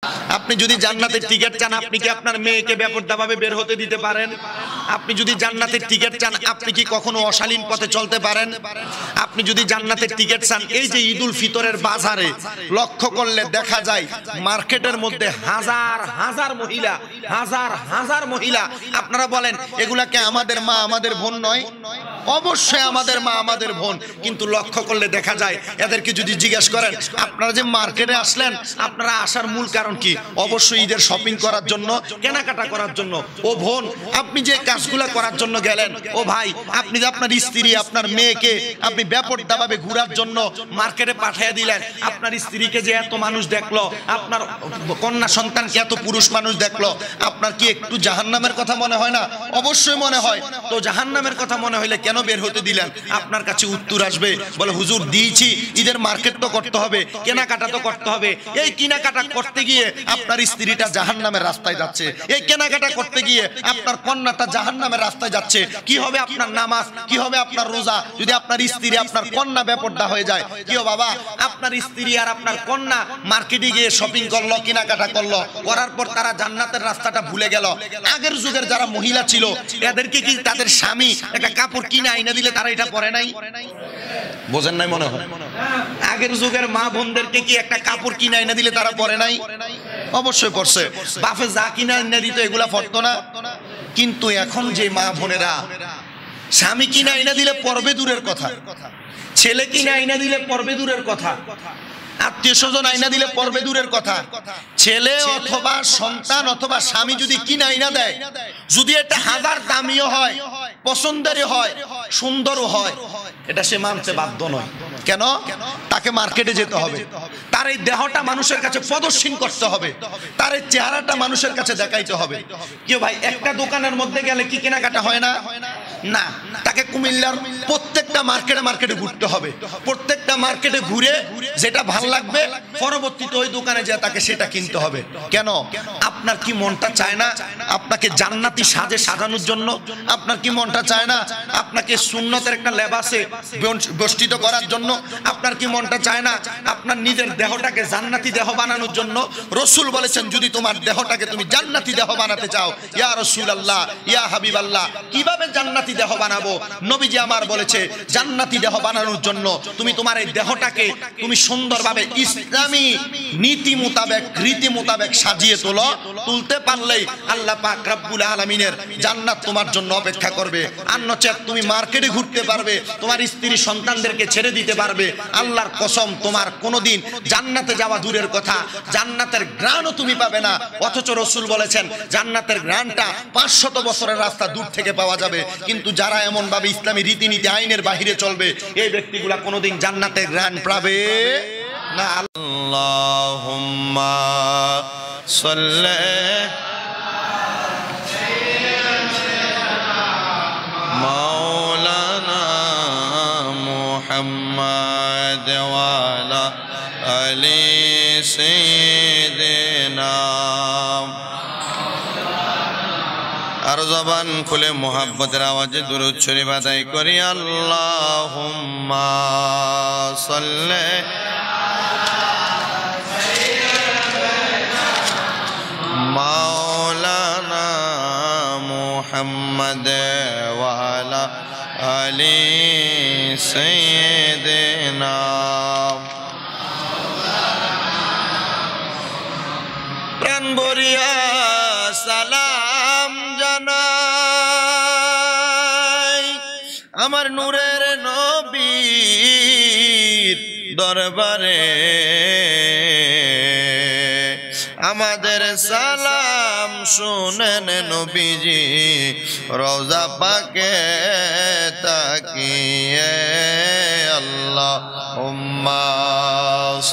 আপনি যদি জান্নাতের টিকিট চান, আপনি কি আপনার মেয়েকে বেপরদাভাবে বের হতে দিতে পারেন? আপনি যদি জান্নাতের টিকিট চান, আপনি কি কখনো অশালীন পথে চলতে পারেন? আপনি যদি জান্নাতের টিকিট চান, এই যে ঈদুল ফিতরের বাজারে লক্ষ্য করলে দেখা যায় মার্কেটের মধ্যে হাজার হাজার মহিলা। আপনারা বলেন এগুলাকে আমাদের মা আমাদের বোন নয়? অবশ্যই আমাদের মা আমাদের বোন। কিন্তু লক্ষ্য করলে দেখা যায় এদেরকে যদি জিজ্ঞেস করেন আপনারা যে মার্কেটে আসলেন, আপনারা আসার মূল কারণ কি? অবশ্যই ঈদের শপিং করার জন্য, কেনাকাটা করার জন্য। ও বোন, আপনি যে কাজগুলো করার জন্য গেলেন, ও ভাই আপনি যে আপনার স্ত্রী আপনার মেয়েকে আপনি বেপরদাভাবে ঘোরার জন্য মার্কেটে পাঠিয়ে দিলেন, আপনার স্ত্রীকে যে এত মানুষ দেখলো, আপনার কন্যা সন্তানকে এত পুরুষ মানুষ দেখলো, আপনার কি একটু জাহান্নামের কথা মনে হয় না? অবশ্যই মনে হয়। তো জাহান্নামের কথা মনে হইলে কেন বের হতে দিলেন? আপনার কাছে উত্তর আসবে, বলে হুজুর দিয়েছি, ঈদের মার্কেট তো করতে হবে, কেনাকাটা তো করতে হবে। এই কেনাকাটা করতে গিয়ে আপনার স্ত্রীটা জাহান্নামের রাস্তায় যাচ্ছে, এই কেনাকাটা করতে গিয়ে আপনার কন্যাটা জাহান্নামের রাস্তায় যাচ্ছে। কি হবে আপনার নামাজ, কি হবে আপনার রোজা, যদি আপনার স্ত্রী আপনার কন্যা বেপরদা হয়ে যায়? কি বাবা, আপনার স্ত্রী আর আপনার কন্যা মার্কেটে গিয়ে শপিং করলো, কেনাকাটা করলো, করার পর তারা জান্নাতের রাস্তাটা ভুলে গেল। আগের যুগের যারা মহিলা ছিল এদেরকে কি তাদের স্বামী একটা কাপড় কিনে আইনা দিলে তারা এটা পরে নাই? বোঝেন নাই মনে হয়? আগের যুগের মা বোনদেরকে কি একটা কাপড় কিনে আইনা দিলে তারা পরে নাই? অবশ্যই পড়ছে। বাপে যা কিনে আইনা দিত এগুলা পরতো না। কিন্তু এখন যে মা বোনেরা স্বামী কিনে আইনা দিলে পরবে দূরের কথা, ছেলে কিনে আইনা দিলে পরবে দূরের কথা, আত্মীয় স্বজন আইনা দিলে পরবে দূরের কথা, ছেলে অথবা সন্তান অথবা স্বামী যদি কিনে আইনা দেয়, যদি এটা হাজার দামিও হয়, পছন্দেরই হয়, সুন্দরও হয়, এটা সে মানতে বাধ্য নয়। কেন? তাকে মার্কেটে যেতে হবে, তার এই দেহটা মানুষের কাছে প্রদর্শন করতে হবে, তার এই চেহারাটা মানুষের কাছে দেখাইতে হবে। কেউ ভাই একটা দোকানের মধ্যে গেলে কি কেনাকাটা হয় না? না, তাকে কুমিল্লার প্রত্যেকটা মার্কেটে ঘুরতে হবে, প্রত্যেকটা মার্কেটে ঘুরে যেটা ভালো লাগবে পরবর্তীতে ওই দোকানে যায় তাকে সেটা কিনতে হবে। কেন? আপনার কি মনটা চায় না আপনাকে জান্নাতি সাজে সাজানোর জন্য? আপনার কি মনটা চায় না আপনাকে সুন্নতের একটা লেবাসে বেষ্টিত করার জন্য? আপনার কি মনটা চায় না আপনার নিজের দেহটাকে জান্নাতি দেহ বানানোর জন্য? রাসূল বলেছেন যদি তোমার দেহটাকে তুমি জান্নাতি দেহ বানাতে চাও, ইয়া রাসূলুল্লাহ, ইয়া হাবিবাল্লাহ, কিভাবে জান্নাতি দেহ বানাবো? নবীজি আমার বলেছে জান্নাতি দেহ বানানোর জন্য তুমি তোমার এই দেহটাকে তুমি সুন্দরভাবে ইসলামী নীতি মোতাবেক রীতি মোতাবেক সাজিয়ে তোলো। তুলতে পারলেই আল্লাহ পাক রব্বুল আলামিনের জান্নাত তোমার জন্য অপেক্ষা করবে। আর নচেত তুমি মার্কেটে ঘুরতে পারবে, তোমার স্ত্রী সন্তানদেরকে ছেড়ে দিতে পারবে, আল্লাহর কসম তোমার কোনোদিন জান্নাতে যাওয়া দূরের কথা, জান্নাতের ঘ্রাণও তুমি পাবে না। অথচ রাসূল বলেছেন জান্নাতের ঘ্রাণটা 500 বছরের রাস্তা দূর থেকে পাওয়া যাবে। কিন্তু যারা এমন ভাবে ইসলামী রীতিনীতি আইনের বাহিরে চলবে, এই ব্যক্তিগুলা কোনোদিন জান্নাতের ঘ্রাণ পাবে না। আল্লাহুম্মা সাল্লি মাওলানা মুহাম্মদ ওয়া আলা আলি সাইয়্যিদিনা। আর জবান খুলে মোহাব্বতের আওয়াজে দুরূদ শরীফ আদায় করি। আল্লাহুম্মা সাল্লি মাওলানা মুহাম্মদ ওয়া আলা আলি সাইয়্যিদিনা। প্রাণ ভরিয়া সালাম জানাই আমার নূরের নবীর দরবারে, আমাদের সালাম শুনেন নবীজি রওজা পাকে তাকিয়ে। আল্লাহুম্মা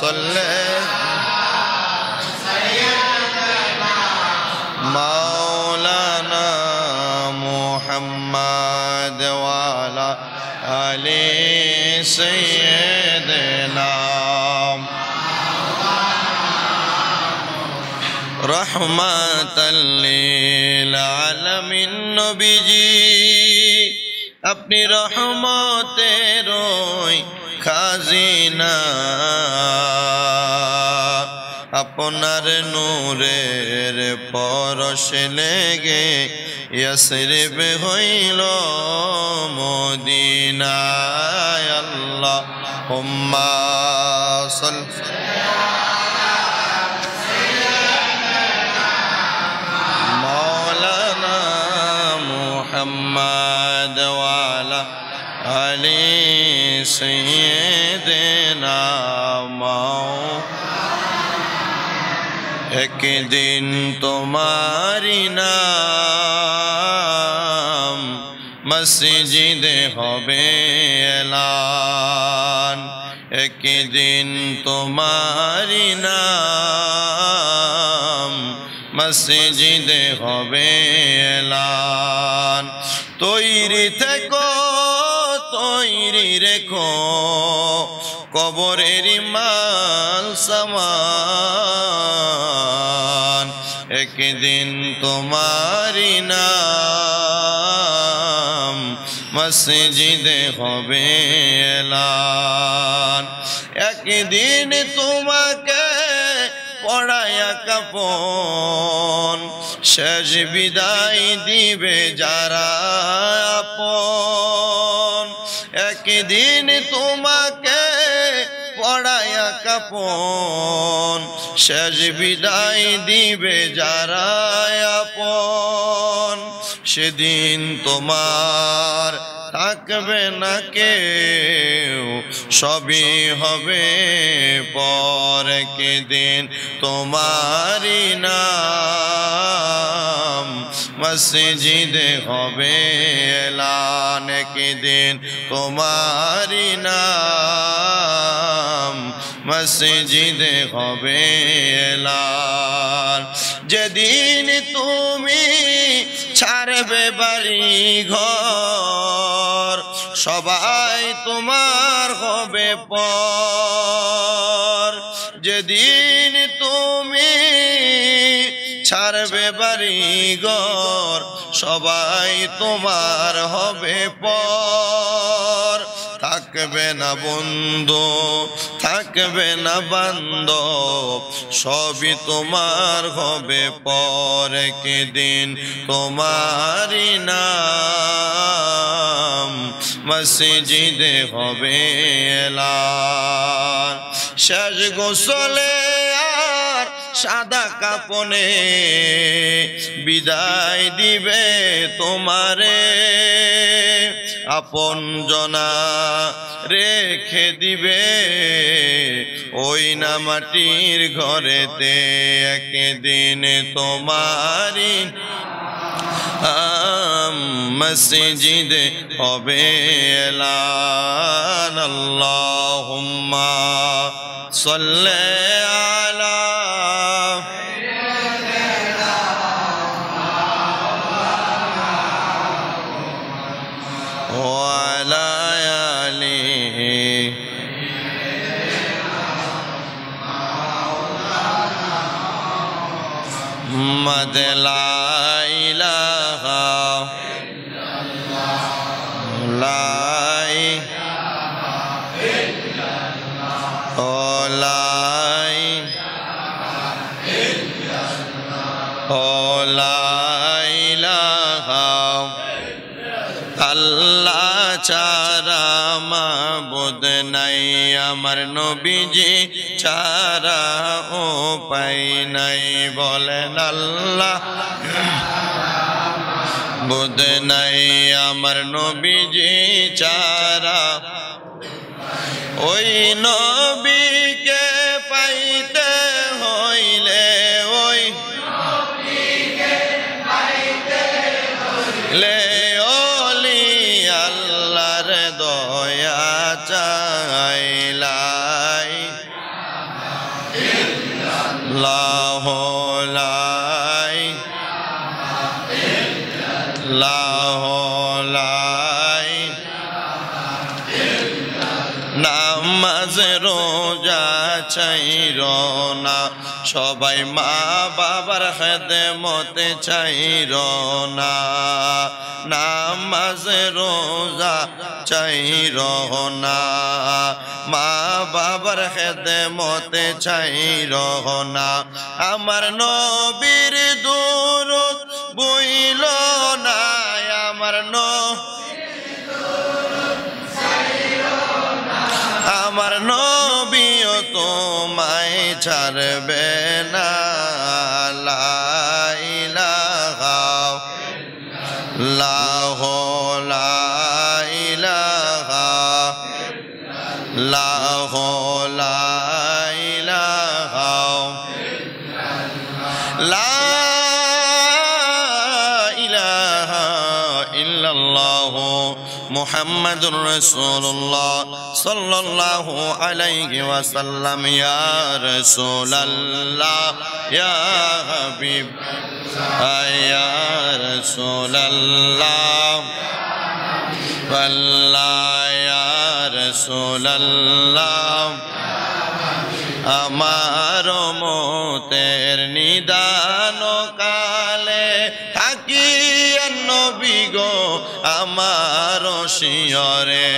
সাল্লি মাওলানা মুহাম্মদ ওয়া আলা আলি সাইয়্যিদিনা। রহমাতাল লিল আলামিন নবীজি আপনি রহমতের খাজিনা, আপনার নূরের পরশ লেগে ইয়াসরিব হইল মদিনায় আল্লাহুম্মা সাল্লি মাওলানা মুহাম্মদ ওয়া আলা আলি সাইয়্যিদিনা একদিন তোমারি নাম মসজিদে হবে এলান একদিন তোমারি নাম মসজিদে হবে এলান তৈরি থেকো তৈরি রেখো কবরের মাল সামান একদিন তোমারি নাম মসজিদে হবে এলান একদিন তোমাকে পড়ায়া কাফন শেষ বিদায় দিবে যারা আপন একদিন তোমাকে পড়ায়া কাফন শেষ বিদায় দিবে যারা আপন সেদিন তোমার থাকবে না কেউ সবই হবে পর একদিন তোমারি নাম মসজিদে হবে এলান একদিন তোমারি নাম মসজিদে হবে এলান যেদিন তুমি ছাড়বে বাড়ি ঘর সবাই তোমার হবে পর যেদিন তুমি ছাড়বে বাড়ি ঘর সবাই তোমার হবে পর থাকবে না বন্ধু থাকবে না বান্ধব সবই তোমার হবে পর একদিন তোমারি নাম মসজিদে হবে এলান শেষ গোসলে আর সাদা কাপনে বিদায় দিবে তোমারে আপন জনা রেখে দিবে ওই না মাটির ঘরেতে একদিন তোমারি মসজিদে হবে এলান আল্লাহুম্মা সাল্লি আলা ওয়ালা আলিহি মুহাম্মদ লা ইলাহা আল্লাহ ছাড়া মাবুদ নাই আমার নবীজি ছাড়া উপায় নাই বলেন আল্লাহ বুদ নাই আমার নবীজি ছাড়া ওই নবীকে পাইতে হইলে ওই নবীকে পাইতে হইলে ওলি আল্লাহর দয়া চাইলাই লাহ লাই লাহ লাই নামাজ রোজা ছাইর না সবাই মা বাবার খেদমতে চাইর না, নামাজ রোজা চাইর না, মা বাবার খেদমতে চাইর না। আমার নবীর দুরূদ বইল না, আমার আমার নবীও তোমায় ছাড়বে না। লা ইলাহা ইল্লাল্লাহ, লা ইলাহা ইল্লাল্লাহ, লা ইলাহা লা ইলাহা ইল্লাল্লাহ মুহাম্মাদুর রাসূলুল্লাহ সাল্লাল্লাহু আলাইহি ওয়াসাল্লাম। ইয়া রাসূলাল্লাহ ইয়া হাবিব ইয়া রাসূলাল্লাহ ওয়াল্লাহ ইয়া রাসূলাল্লাহ। আমার মতের নিদান কালে থাকি নবী গো আমার শিয়রে,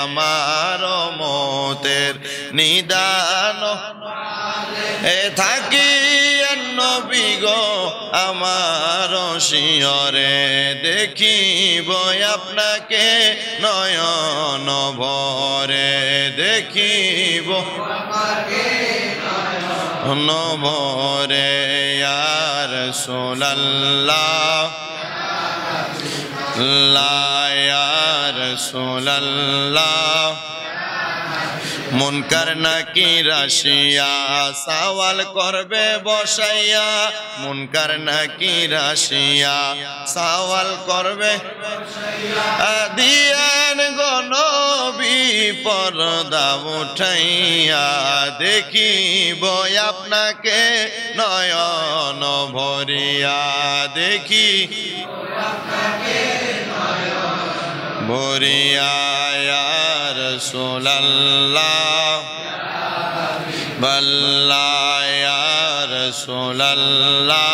আমার মতের নিদান থাকি নবী গো আমার শিয়রে। দেখিব আপনাকে নয়ন ভরে, দেখিব নভরে। ইয়া রাসূলুল্লাহ ইয়া রাসূলুল্লাহ। মুনকার নাকির আসিয়া সওয়াল করবে বসাইয়া, মুনকার নাকির আসিয়া সওয়াল করবে দিয়ান গো নবী পর্দা উঠাইয়া। দেখিব আপনাকে নয়ন ভরিয়া, দেখি ভরিয়া। ইয়া রাসূলুল্লাহ বাল্লাহ ইয়া রাসূলুল্লাহ।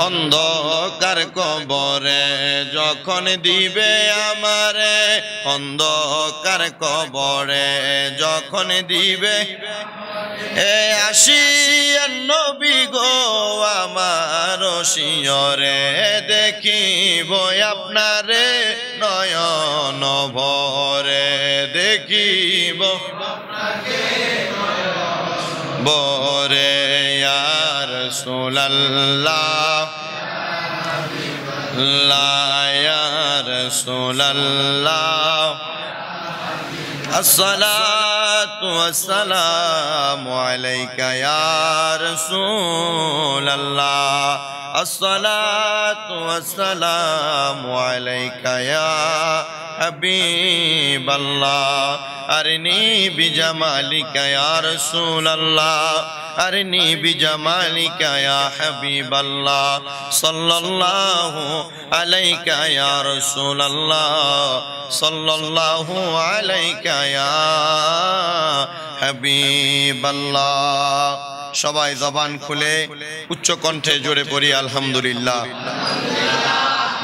অন্ধকার কবরে যখন দিবে আমারে, অন্ধকার কবরে যখন দিবে আসিয়া নবী গো আমার শিয়রে। দেখিব আপনারে নয়ন ভরে, দেখিব ভরে। ইয়া রাসূলুল্লাহ ইয়া রাসূলুল্লাহ। الصلاة والسلام عليك يا رسول الله، الصلاة والسلام عليك يا حبيب الله، أرني بجمالك يا رسول الله، أرني بجمالك يا حبيب الله، صلى الله عليك يا رسول الله، صلى الله عليك يا حبيب الله। সবাই জবান খুলে উচ্চ কণ্ঠে জোরে পড়ি আলহামদুলিল্লাহ।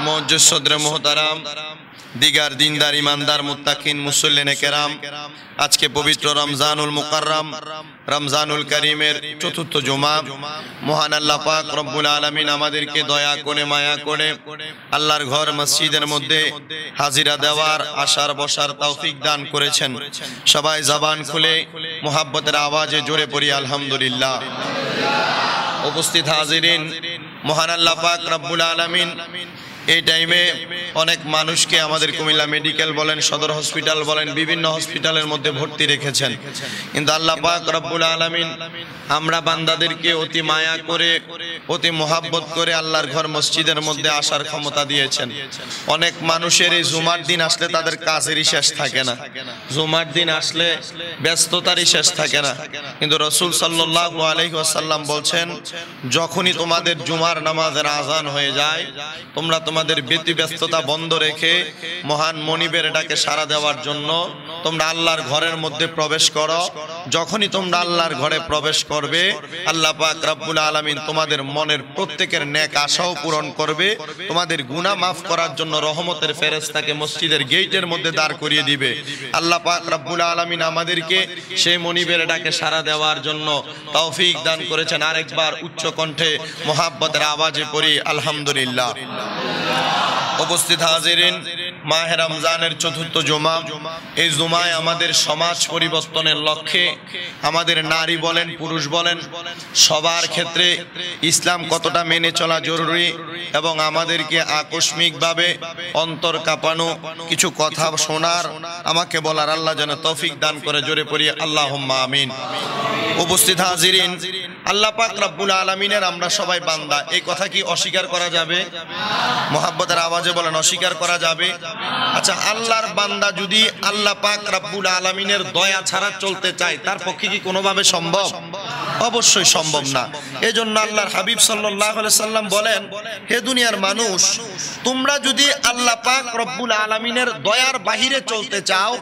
মুআজ্জিজ সদরে মুহতারাম, দিগার দিনদার ইমানদার মুত্তাকিন মুসল্লিনে কেরাম, আজকে পবিত্র রমজানুল মুকাররম রমজানুল করিমের চতুর্থ জুমা। মহান আল্লাহ পাক রব্বুল আলামিন আমাদেরকে দয়া করে মায়া করে আল্লাহর ঘর মসজিদের মধ্যে হাজিরা দেওয়ার আসার বসার তৌফিক দান করেছেন। সবাই জবান খুলে মুহাব্বতের আওয়াজে জোরে পড়ি আলহামদুলিল্লাহ। উপস্থিত হাজিরিন, মহান আল্লাহ পাক রব্বুল আলামিন এই টাইমে অনেক মানুষকে আমাদের কুমিল্লা মেডিকেল বলেন, সদর হসপিটাল বলেন, বিভিন্ন হসপিটালের মধ্যে ভর্তি রেখেছেন। কিন্তু আল্লাহ পাক রব্বুল আলামিন আমরা বান্দাদেরকে অতি মায়া করে অতি মোহাব্বত করে আল্লাহর ঘর মসজিদের মধ্যে আসার ক্ষমতা দিয়েছেন। অনেক মানুষের এই জুমার দিন আসলে তাদের কাজেরই শেষ থাকে না, জুমার দিন আসলে ব্যস্ততারই শেষ থাকে না। কিন্তু রাসূল সাল্লাল্লাহু আলাইহি ওয়াসাল্লাম বলছেন, যখনই তোমাদের জুমার নামাজের আজান হয়ে যায় তোমরা তোমাদের ব্যতিব্যস্ততা বন্ধ রেখে মহান মনিবের ডাকে সাড়া দেওয়ার জন্য তোমরা আল্লাহর ঘরের মধ্যে প্রবেশ করো। যখনই তোমরা আল্লাহর ঘরে প্রবেশ করবে, আল্লাহ পাক রব্বুল আলামিন তোমাদের মনের প্রত্যেকের নেক আশাও পূরণ করবে। তোমাদের গুনাহ মাফ করার জন্য রহমতের ফেরেশতাকে মসজিদের গেটের মধ্যে দাঁড় করিয়ে দিবে। আল্লাহ পাক রব্বুল আলামিন আমাদেরকে সেই মনিবের ডাকে সাড়া দেওয়ার জন্য তৌফিক দান করেছেন। আরেকবার উচ্চ কণ্ঠে মোহাব্বতের আওয়াজে পড়ি আলহামদুলিল্লাহ। উপস্থিত হাজিরিন, মাহে রমজানের চতুর্থ জুমা। এই জুমায় আমাদের সমাজ পরিবর্তনের লক্ষ্যে আমাদের নারী বলেন পুরুষ বলেন সবার ক্ষেত্রে ইসলাম কতটা মেনে চলা জরুরি এবং আমাদেরকে আকস্মিকভাবে অন্তর কাঁপানো কিছু কথা শোনার আমাকে বলার আল্লাহ যেন তৌফিক দান করে। জোরে পড়ি আল্লাহুম্মা আমিন। উপস্থিত হাজিরিন, আল্লাহ পাক রব্বুল আলামিনের আমরা সবাই বান্দা, এই কথা কি অস্বীকার করা যাবে? মোহাব্বতের আওয়াজে বলেন, অস্বীকার করা যাবে? আচ্ছা, আল্লাহর বান্দা যদি আল্লাহ পাক রব্বুল আলামিনের দয়া ছাড়া চলতে চায়, তার পক্ষে কি কোনোভাবে সম্ভব? অবশ্যই সম্ভব না। এজন্য আল্লাহর হাবিব সাল্লাল্লাহু আলাইহি সাল্লাম বলেন, হে দুনিয়ার মানুষ, তোমরা যদি আল্লাহ পাক রব্বুল আলামিনের দয়ার বাহিরে চলতে চাও,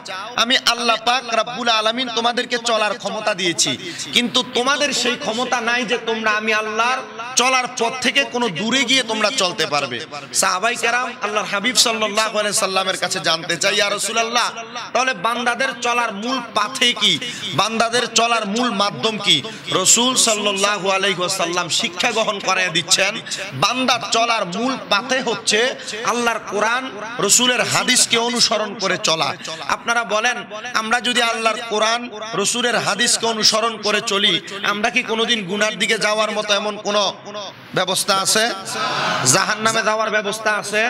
আমি আল্লাহ পাক রব্বুল আলামিন তোমাদেরকে চলার ক্ষমতা দিয়েছি, কিন্তু তোমাদের সেই ক্ষমতা নাই যে তোমরা আমি আল্লাহর চলার পথ থেকে কোনো দূরে গিয়ে তোমরা চলতে পারবে। সাহাবায়ে কেরাম আল্লাহর হাবিব সাল্লাল্লাহু আলাইহি সাল্লামের কাছে জানতে চাই, ইয়া রাসূলুল্লাহ, তাহলে বান্দাদের চলার মূল পাথে কি, বান্দাদের চলার মূল মাধ্যম কি? রাসূল সাল্লাল্লাহু আলাইহি ওয়াসাল্লাম শিক্ষা গ্রহণ করায় দিচ্ছেন, বান্দার চলার মূল পাথে হচ্ছে আল্লাহর কোরআন রাসূলের হাদিসকে অনুসরণ করে চলা। আপনারা বলেন, আমরা যদি আল্লাহর কোরআন রাসূলের হাদিসকে অনুসরণ করে চলি, আমরা কি কোনোদিন গুনার দিকে যাওয়ার মতো এমন কোন ব্যবস্থা আছে? জাহান্নামে যাওয়ার ব্যবস্থা আছে?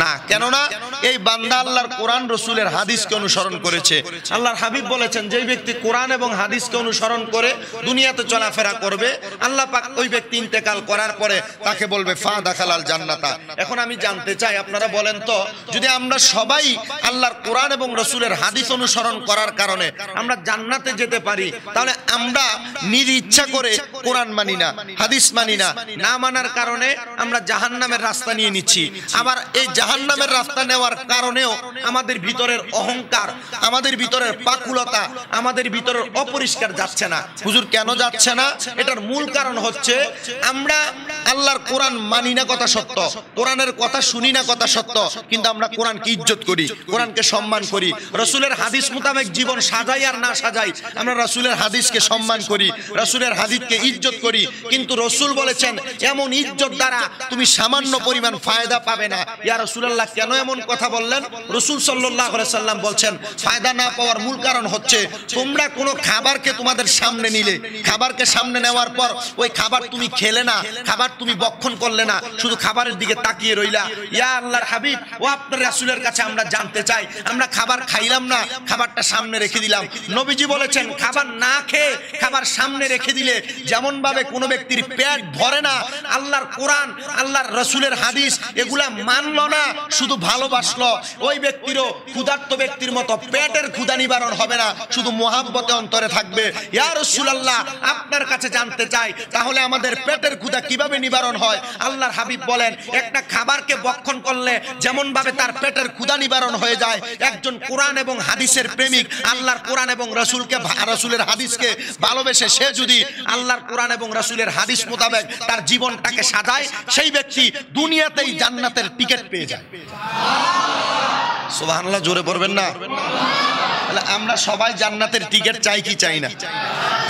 না। কেননা এই বান্দা আল্লাহর কোরআন রাসূলের হাদিসকে অনুসরণ করেছে। আল্লাহর হাবিব বলেছেন, যেই ব্যক্তি কোরআন এবং হাদিসকে অনুসরণ করে দুনিয়াতে চলাফেরা করবে, আল্লাহ পাক ওই ব্যক্তি ইন্তেকাল করার পরে তাকে বলবে ফা দাখালাল জান্নাতা। এখন আমি জানতে চাই, আপনারা বলেন তো, যদি আমরা সবাই আল্লাহর কোরআন এবং রাসূলের হাদিস অনুসরণ করার কারণে আমরা জান্নাতে যেতে পারি, তাহলে আমরা নিজ ইচ্ছা করে কোরআন মানি না, হাদিস মানি না, না মানার কারণে আমরা জাহান্নামের রাস্তা নিয়ে নিচ্ছি। আবার এই জাহান্নামের রাস্তা নেওয়ার কারণেও আমাদের ভিতরের অহংকার, আমাদের ভিতরের পাকুলতা, আমাদের ভিতরের অপরিষ্কার যাচ্ছে না। হুজুর কেন যাচ্ছে না? এটার মূল কারণ হচ্ছে আমরা আল্লাহর কোরআন মানি না কথা সত্য, কোরআনের কথা শুনি না কথা সত্য, কিন্তু আমরা কোরআনকে ইজ্জত করি, কোরআনকে সম্মান করি। রাসূলের হাদিস মোতাবেক জীবন সাজাই আর না সাজাই, আমরা রাসূলের হাদিসকে সম্মান করি, রাসূলের হাদিসকে ইজ্জত করি। কিন্তু রাসূল বলেছেন, এমন ইজ্জত দ্বারা তুমি সামান্য পরিমাণ ফায়দা পাবে না। ইয়া রাসূলুল্লাহ, কেন এমন কথা বললেন? রাসূল সাল্লাল্লাহু আলাইহি সাল্লাম বলছেন, ফায়দা না পাওয়ার মূল কারণ হচ্ছে তোমরা কোনো খাবারকে তোমাদের সামনে নিলে, খাবারকে সামনে নেওয়ার পর ওই খাবার তুমি খেলে না, খাবার তুমি বক্ষণ করলে না, শুধু খাবারের দিকে তাকিয়ে রইলা। ইয়া আল্লাহর হাবিব, ও আপনার রাসূলের কাছে আমরা জানতে চাই, আমরা খাবার খাইলাম না, খাবারটা সামনে রেখে দিলাম। নবীজি বলেছেন, খাবার না খেয়ে খাবার সামনে রেখে দিলে যেমন ভাবে কোনো ব্যক্তির পেট ভরে না, আল্লাহর কোরআন, আল্লাহর রাসূলের হাদিস এগুলা মানলো না, শুধু ভালোবাসলো, ওই ব্যক্তিরও ক্ষুধার্ত ব্যক্তির মতো পেটের ক্ষুধা নিবারণ হবে না, শুধু মুহাব্বতে অন্তরে থাকবে। ইয়া রাসূলুল্লাহ, আপনার কাছে জানতে চাই, তাহলে আমাদের পেটের ক্ষুধা কিভাবে নিবারণ হয়? আল্লাহর হাবিব বলেন, একটা খাবারকে ভক্ষণ করলে যেমন ভাবে তার পেটের ক্ষুধা নিবারণ হয়ে যায়, একজন কোরআন এবং হাদিসের প্রেমিক, আল্লাহর কোরআন এবং রাসূলের হাদিসকে ভালোবেসে সে যদি আল্লাহর কোরআন এবং রাসূলের হাদিস মোতাবেক তার জীবনটাকে সাজায়, সেই ব্যক্তি দুনিয়াতেই জান্নাতের টিকিট পেয়ে যায়। সুবহানাল্লাহ, জোরে পড়বেন না? তাহলে আমরা সবাই জান্নাতের টিকিট চাই কি চাই না?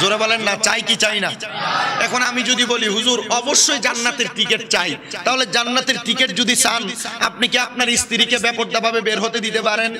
জোরে বলেন না, চাই কি চাই না? এখন আমি যদি বলি, হুজুর অবশ্যই জান্নাতের টিকিট চাই, তাহলে জান্নাতের টিকিট যদি চান, আপনি কি আপনার স্ত্রীকে বেপরদাভাবে বের হতে দিতে পারেন?